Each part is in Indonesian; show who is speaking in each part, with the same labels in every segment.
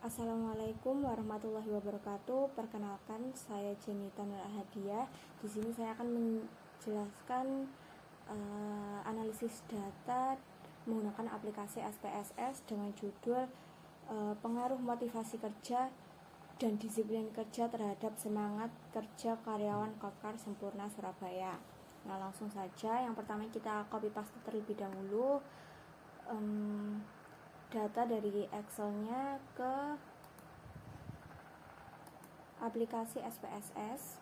Speaker 1: Assalamualaikum warahmatullahi wabarakatuh. Perkenalkan, saya Jenita Nur Ahadiah. Di sini saya akan menjelaskan analisis data menggunakan aplikasi SPSS dengan judul pengaruh motivasi kerja dan disiplin kerja terhadap semangat kerja karyawan Kopkar Sempurna Surabaya. Nah, langsung saja. Yang pertama kita copy paste terlebih dahulu data dari Excel-nya ke aplikasi SPSS.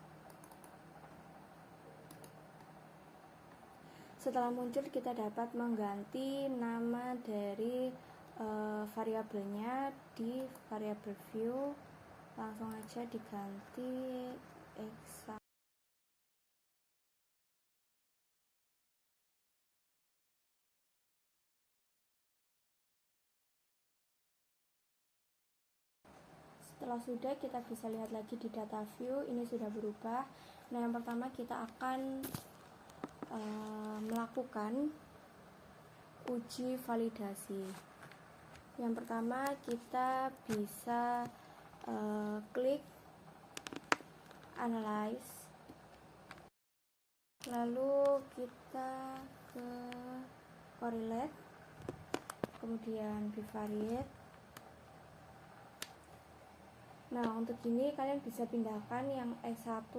Speaker 1: Setelah muncul, kita dapat mengganti nama dari variabelnya di variabel view. Langsung aja diganti exact. Setelah sudah, kita bisa lihat lagi di data view, ini sudah berubah. Nah, yang pertama kita akan melakukan uji validasi. Yang pertama kita bisa klik analyze, lalu kita ke correlate, kemudian bivariate. Nah, untuk ini kalian bisa pindahkan yang S1,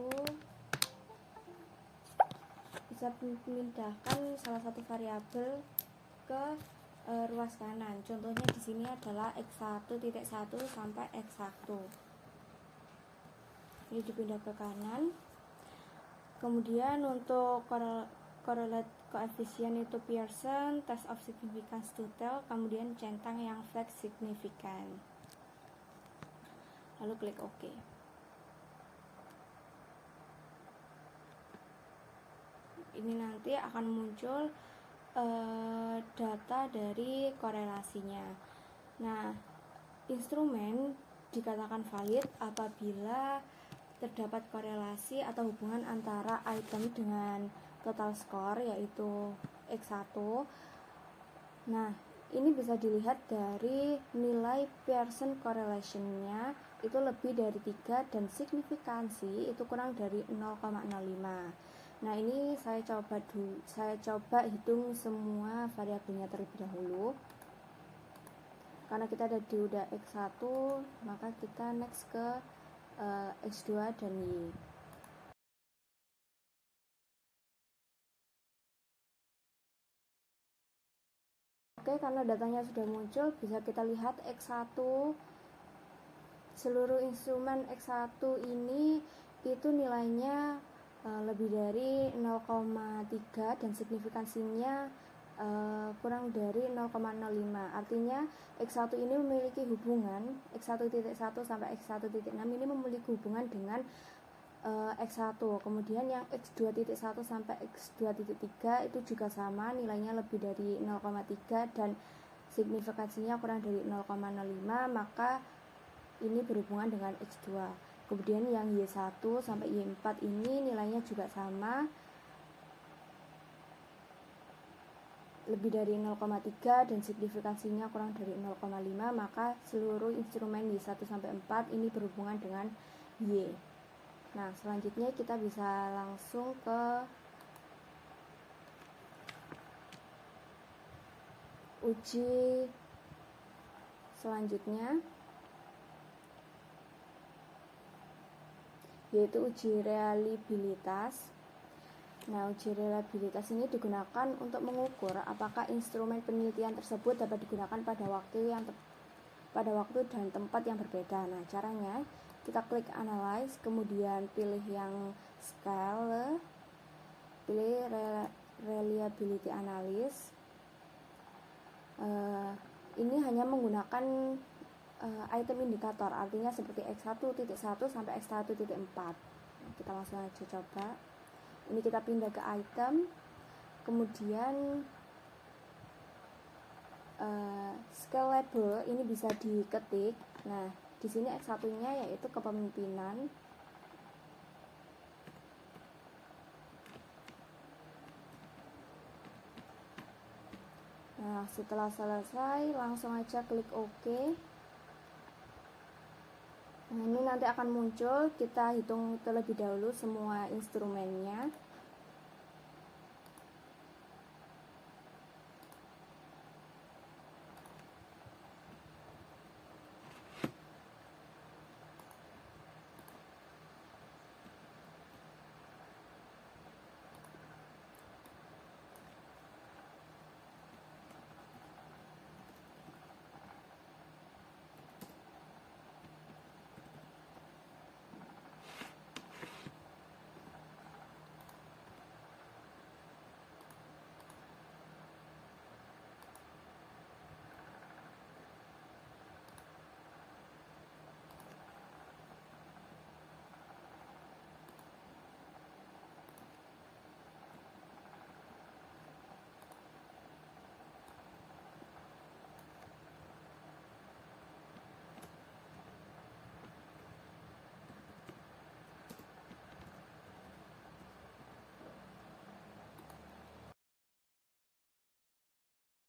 Speaker 1: bisa pindahkan salah satu variabel ke ruas kanan. Contohnya di sini adalah X1.1 sampai X1. Ini dipindah ke kanan. Kemudian untuk correlate coefficient itu Pearson, test of significance total, kemudian centang yang flex significant. Lalu klik OK. Ini nanti akan muncul data dari korelasinya. Nah, instrumen dikatakan valid apabila terdapat korelasi atau hubungan antara item dengan total score, yaitu X1. Nah, ini bisa dilihat dari nilai Pearson correlation-nya itu lebih dari 3 dan signifikansi itu kurang dari 0,05. Nah, ini saya coba hitung semua variabelnya terlebih dahulu. Karena kita ada di udah X1, maka kita next ke X2 dan Y. Oke, karena datanya sudah muncul, bisa kita lihat X1, seluruh instrumen X1 ini itu nilainya lebih dari 0,3 dan signifikansinya kurang dari 0,05. Artinya X1 ini memiliki hubungan, X1.1 sampai X1.6 ini memiliki hubungan dengan X1. Kemudian yang X2.1 sampai X2.3 itu juga sama, nilainya lebih dari 0,3 dan signifikansinya kurang dari 0,05, maka ini berhubungan dengan X2. Kemudian yang Y1 sampai Y4 ini nilainya juga sama, lebih dari 0,3 dan signifikansinya kurang dari 0,5, maka seluruh instrumen Y1 sampai 4 ini berhubungan dengan Y. Nah, selanjutnya kita bisa langsung ke uji selanjutnya, yaitu uji reliabilitas. Nah, uji reliabilitas ini digunakan untuk mengukur apakah instrumen penelitian tersebut dapat digunakan pada waktu dan tempat yang berbeda. Nah, caranya kita klik analyze, kemudian pilih yang scale, pilih reliability analysis. Ini hanya menggunakan item indikator, artinya seperti X1.1 sampai X1.4. Kita langsung aja coba. Ini kita pindah ke item, kemudian scalable ini bisa diketik. Nah, di sini X1-nya yaitu kepemimpinan. Nah, setelah selesai langsung aja klik OK. Nah, ini nanti akan muncul, kita hitung terlebih dahulu semua instrumennya.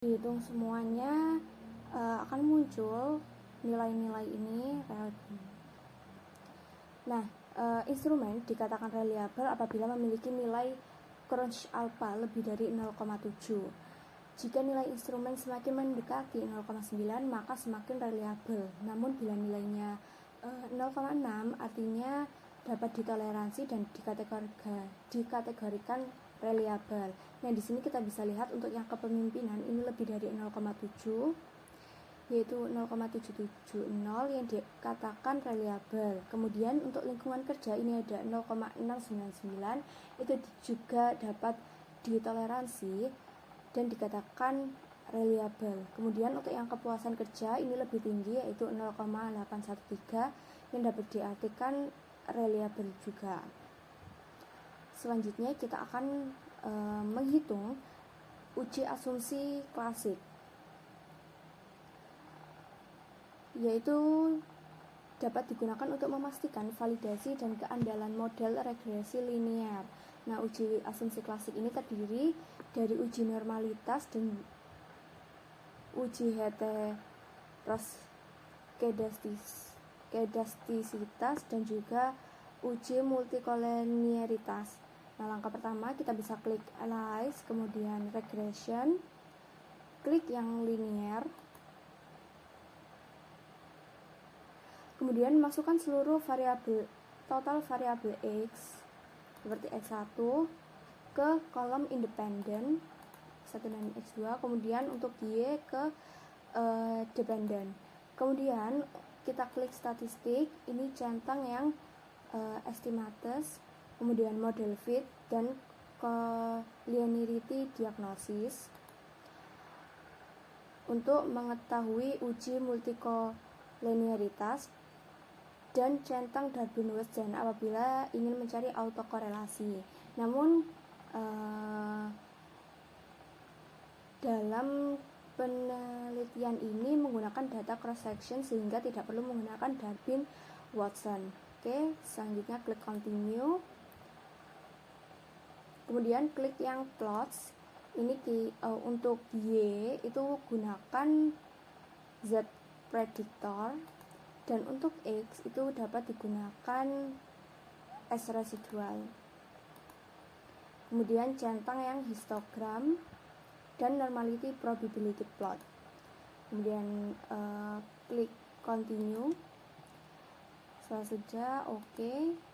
Speaker 1: Dihitung semuanya, akan muncul nilai-nilai ini. Nah, instrumen dikatakan reliable apabila memiliki nilai crunch alpha lebih dari 0,7. Jika nilai instrumen semakin mendekati 0,9 maka semakin reliable. Namun bila nilainya 0,6 artinya dapat ditoleransi dan dikategorikan reliable. Nah, di sini kita bisa lihat untuk yang kepemimpinan ini lebih dari 0,7, yaitu 0,770 yang dikatakan reliable. Kemudian untuk lingkungan kerja ini ada 0,699, itu juga dapat ditoleransi dan dikatakan reliable. Kemudian untuk yang kepuasan kerja ini lebih tinggi, yaitu 0,813 yang dapat diartikan reliable juga. Selanjutnya kita akan menghitung uji asumsi klasik, yaitu dapat digunakan untuk memastikan validasi dan keandalan model regresi linear. Nah, uji asumsi klasik ini terdiri dari uji normalitas dan uji heteroskedastisitas dan juga uji multikoleniaritas. Nah, langkah pertama kita bisa klik analyze, kemudian regression, klik yang linear, kemudian masukkan seluruh total variabel X seperti X1 ke kolom independen X1 dan X2, kemudian untuk Y ke dependen. Kemudian kita klik statistik, ini centang yang estimates, kemudian model fit dan collinearity diagnosis untuk mengetahui uji multikoleniaritas dan centang Darwin-Weisgen apabila ingin mencari autokorelasi. Namun dalam penelitian ini menggunakan data cross section sehingga tidak perlu menggunakan Darwin-Watson. Oke, selanjutnya klik continue. Kemudian klik yang plots. Ini untuk Y itu gunakan Z predictor, dan untuk X itu dapat digunakan S residual. Kemudian centang yang histogram dan normality probability plot. Kemudian klik continue. Selanjutnya oke.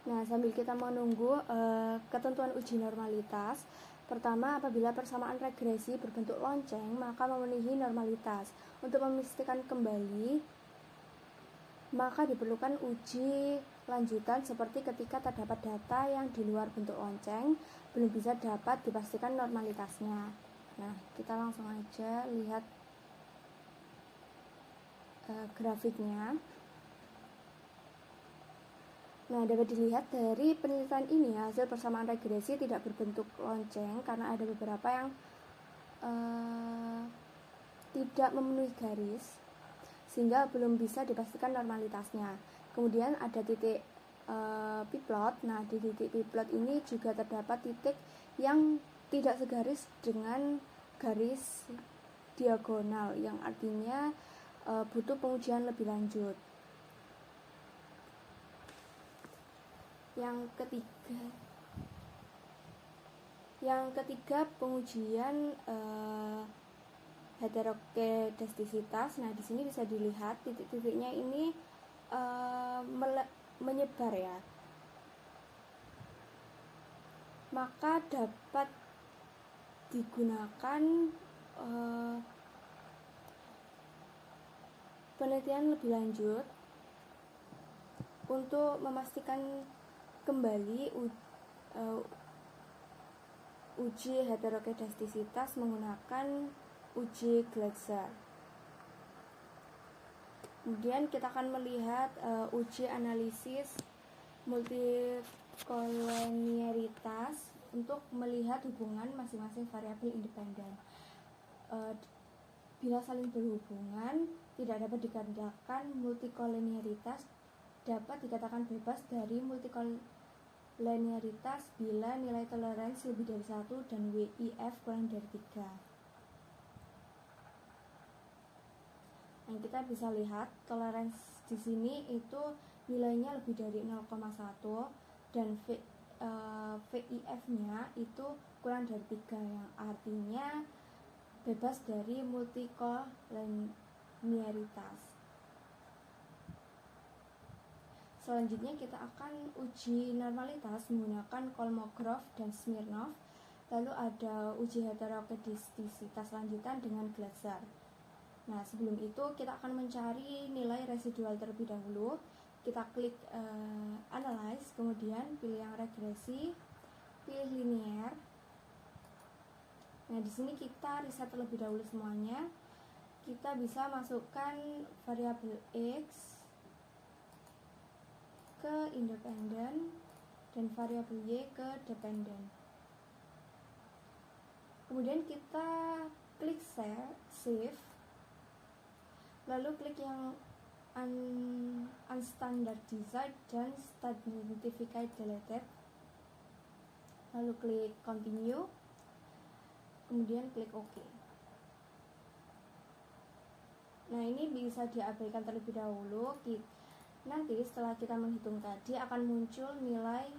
Speaker 1: Nah, sambil kita menunggu ketentuan uji normalitas, pertama, apabila persamaan regresi berbentuk lonceng, maka memenuhi normalitas. Untuk memastikan kembali, maka diperlukan uji lanjutan seperti ketika terdapat data yang di luar bentuk lonceng, belum bisa dapat dipastikan normalitasnya. Nah, kita langsung aja lihat grafiknya. Nah, dapat dilihat dari penelitian ini hasil persamaan regresi tidak berbentuk lonceng karena ada beberapa yang tidak memenuhi garis sehingga belum bisa dipastikan normalitasnya. Kemudian ada titik P-plot. Nah, di titik P-plot ini juga terdapat titik yang tidak segaris dengan garis diagonal, yang artinya butuh pengujian lebih lanjut. Yang ketiga pengujian heterokedastisitas. Nah, di sini bisa dilihat titik-titiknya ini menyebar ya. Maka dapat digunakan penelitian lebih lanjut untuk memastikan kembali uji heterokedastisitas menggunakan uji Gleiser. Kemudian kita akan melihat uji analisis multikolinearitas untuk melihat hubungan masing-masing variabel independen. Bila saling berhubungan, tidak dapat dikatakan multikolinearitas, dapat dikatakan bebas dari multikolinearitas bila nilai toleransi lebih dari 1 dan WIF kurang dari 3. Nah, kita bisa lihat toleransi di sini itu nilainya lebih dari 0,1 dan VIF-nya itu kurang dari 3, yang artinya bebas dari multikolinearitas. Selanjutnya kita akan uji normalitas menggunakan Kolmogorov dan Smirnov. Lalu ada uji heterokedastisitas lanjutan dengan Gleiser. Nah, sebelum itu kita akan mencari nilai residual terlebih dahulu. Kita klik Analyze, kemudian pilih yang regresi, pilih linear. Nah, di sini kita riset terlebih dahulu semuanya. Kita bisa masukkan variabel X ke independen dan variabel Y ke dependen. Kemudian kita klik Save. Lalu klik yang Unstandardized dan Standardified Deleted. Lalu klik Continue. Kemudian klik OK. Nah, ini bisa diabaikan terlebih dahulu. Nanti setelah kita menghitung tadi akan muncul nilai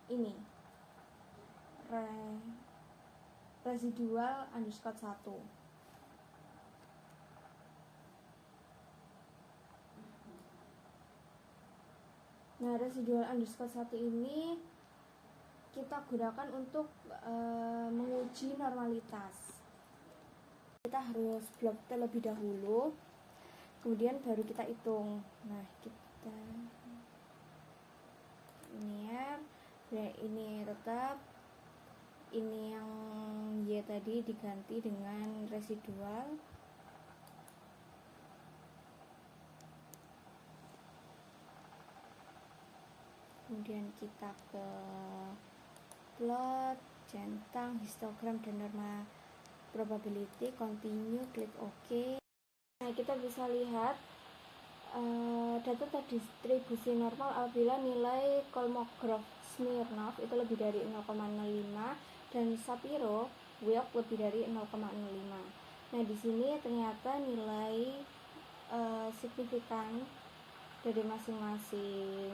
Speaker 1: ini, residual underscore 1. Nah, residual underscore 1 ini kita gunakan untuk menguji normalitas. Kita harus blok terlebih dahulu, kemudian baru kita hitung. Nah, kita linear, ini tetap, ini yang Y tadi diganti dengan residual. Kemudian kita ke plot, centang, histogram, dan norma probability, continue, klik OK. Nah, kita bisa lihat data terdistribusi normal apabila nilai Kolmogorov Smirnov itu lebih dari 0,05 dan Shapiro-Wilk lebih dari 0,05. Nah, di sini ternyata nilai signifikan dari masing-masing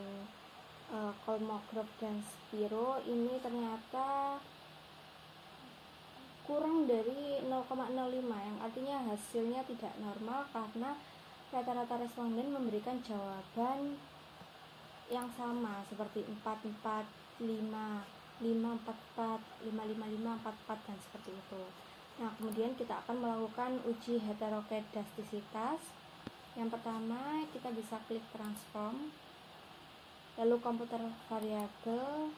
Speaker 1: Kolmogorov dan Shapiro ini ternyata kurang dari 0,05, yang artinya hasilnya tidak normal karena rata-rata responden memberikan jawaban yang sama seperti 445, 544, 555, 44 dan seperti itu. Nah, kemudian kita akan melakukan uji heterokedastisitas. Yang pertama, kita bisa klik transform, lalu komputer variabel.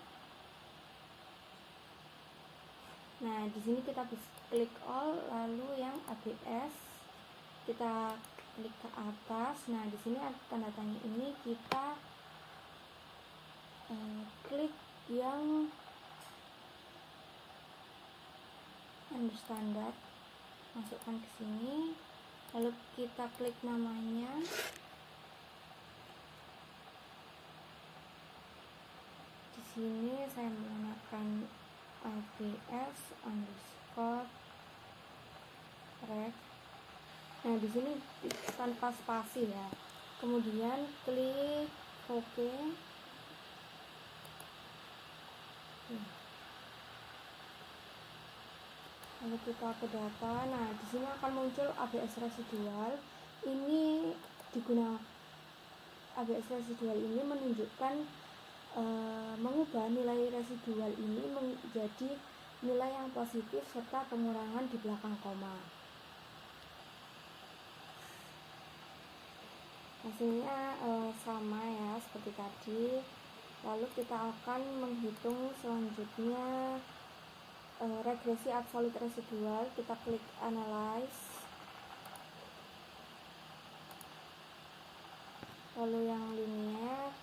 Speaker 1: Nah, di sini kita bisa klik all, lalu yang ABS kita klik ke atas. Nah, di sini ada tanda tanya ini, kita klik yang standar, masukkan ke sini, lalu kita klik namanya. Di sini saya menggunakan abs_rec. Nah, di sini tanpa spasi ya. Kemudian klik OK. Lalu kita ke data. Nah, di sini akan muncul ABS residual. Ini digunakan ABS residual ini menunjukkan mengubah nilai residual ini menjadi nilai yang positif serta pengurangan di belakang koma. Hasilnya sama ya seperti tadi. Lalu kita akan menghitung selanjutnya regresi absolut residual. Kita klik analyze, lalu yang linear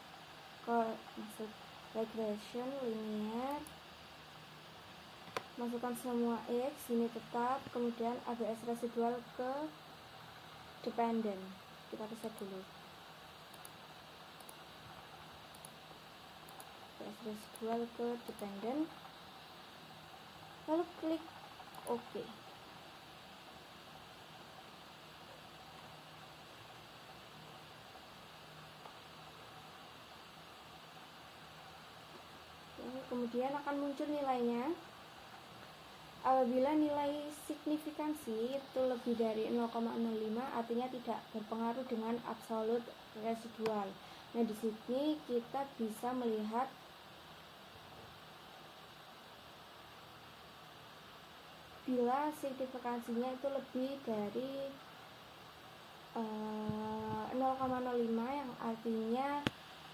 Speaker 1: masuk regression linear, masukkan semua X, ini tetap, kemudian ABS residual ke dependent, kita reset dulu. ABS residual ke dependent, lalu klik OK. Kemudian akan muncul nilainya. Apabila nilai signifikansi itu lebih dari 0,05, artinya tidak berpengaruh dengan absolut residual. Nah, di sini kita bisa melihat bila signifikansinya itu lebih dari 0,05, yang artinya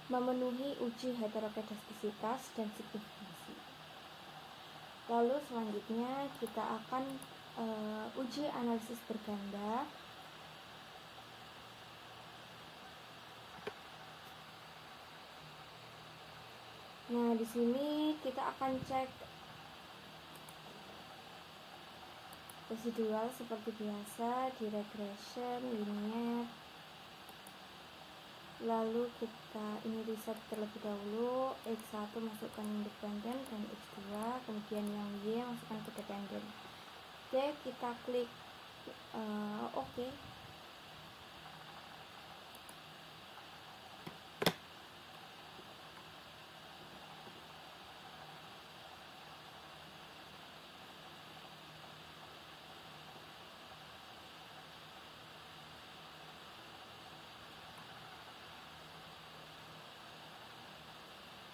Speaker 1: memenuhi uji heterokedastisitas dan signifikansi. Lalu selanjutnya kita akan uji analisis berganda. Nah, di sini kita akan cek residual seperti biasa di regression linear. Lalu kita ini reset terlebih dahulu, X1 masukkan independen dan X2, kemudian yang Y masukkan ke dependen. Oke, kita klik OK.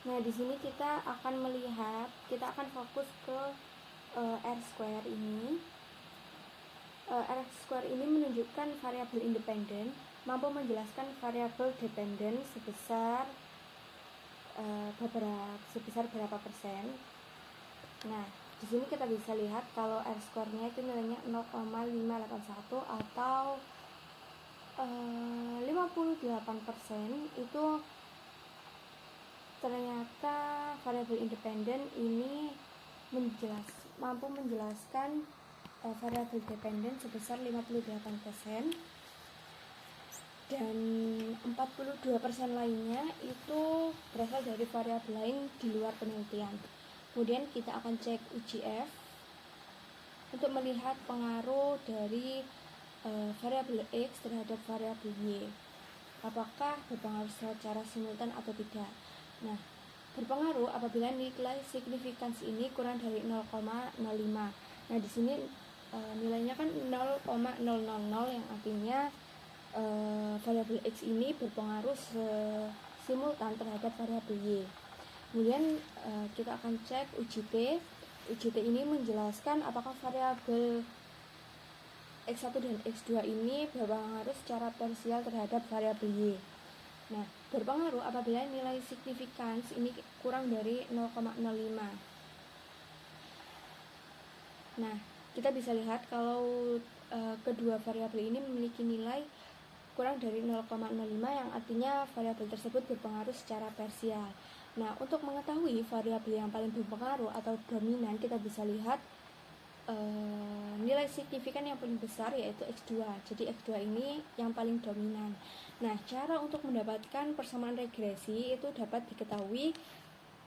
Speaker 1: Nah, di sini kita akan melihat, kita akan fokus ke R-square ini. R-square ini menunjukkan variabel independen mampu menjelaskan variabel dependen sebesar berapa persen. Nah, di sini kita bisa lihat kalau R-square-nya itu nilainya 0,581 atau 58%. Itu ternyata variabel independen ini mampu menjelaskan variabel dependen sebesar 58%, dan 42% lainnya itu berasal dari variabel lain di luar penelitian. Kemudian kita akan cek UGF untuk melihat pengaruh dari variabel X terhadap variabel Y, apakah berpengaruh secara simultan atau tidak. Nah, berpengaruh apabila nilai signifikansi ini kurang dari 0,05. Nah, di sini nilainya kan 0,000, yang artinya variabel X ini berpengaruh simultan terhadap variabel Y. Kemudian kita akan cek UJT. UJT ini menjelaskan apakah variabel X1 dan X2 ini berpengaruh secara parsial terhadap variabel Y. Nah, berpengaruh apabila nilai signifikans ini kurang dari 0,05. Nah, kita bisa lihat kalau kedua variabel ini memiliki nilai kurang dari 0,05, yang artinya variabel tersebut berpengaruh secara parsial. Nah, untuk mengetahui variabel yang paling berpengaruh atau dominan, kita bisa lihat nilai signifikan yang paling besar yaitu X2. Jadi X2 ini yang paling dominan. Nah, cara untuk mendapatkan persamaan regresi itu dapat diketahui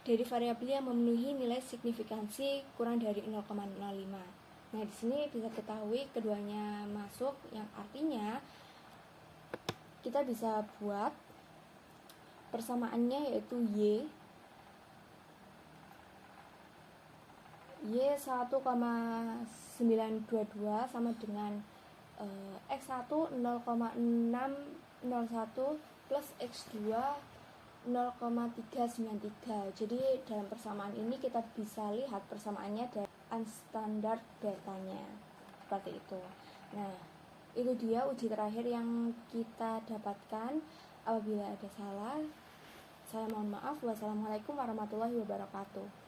Speaker 1: dari variabel yang memenuhi nilai signifikansi kurang dari 0,05. Nah, di sini bisa ketahui keduanya masuk, yang artinya kita bisa buat persamaannya yaitu Y 1,922 sama dengan X1 0,601 plus X2 0,393. Jadi dalam persamaan ini kita bisa lihat persamaannya dari unstandard datanya seperti itu. Nah, itu dia uji terakhir yang kita dapatkan. Apabila ada salah, saya mohon maaf. Wassalamualaikum warahmatullahi wabarakatuh.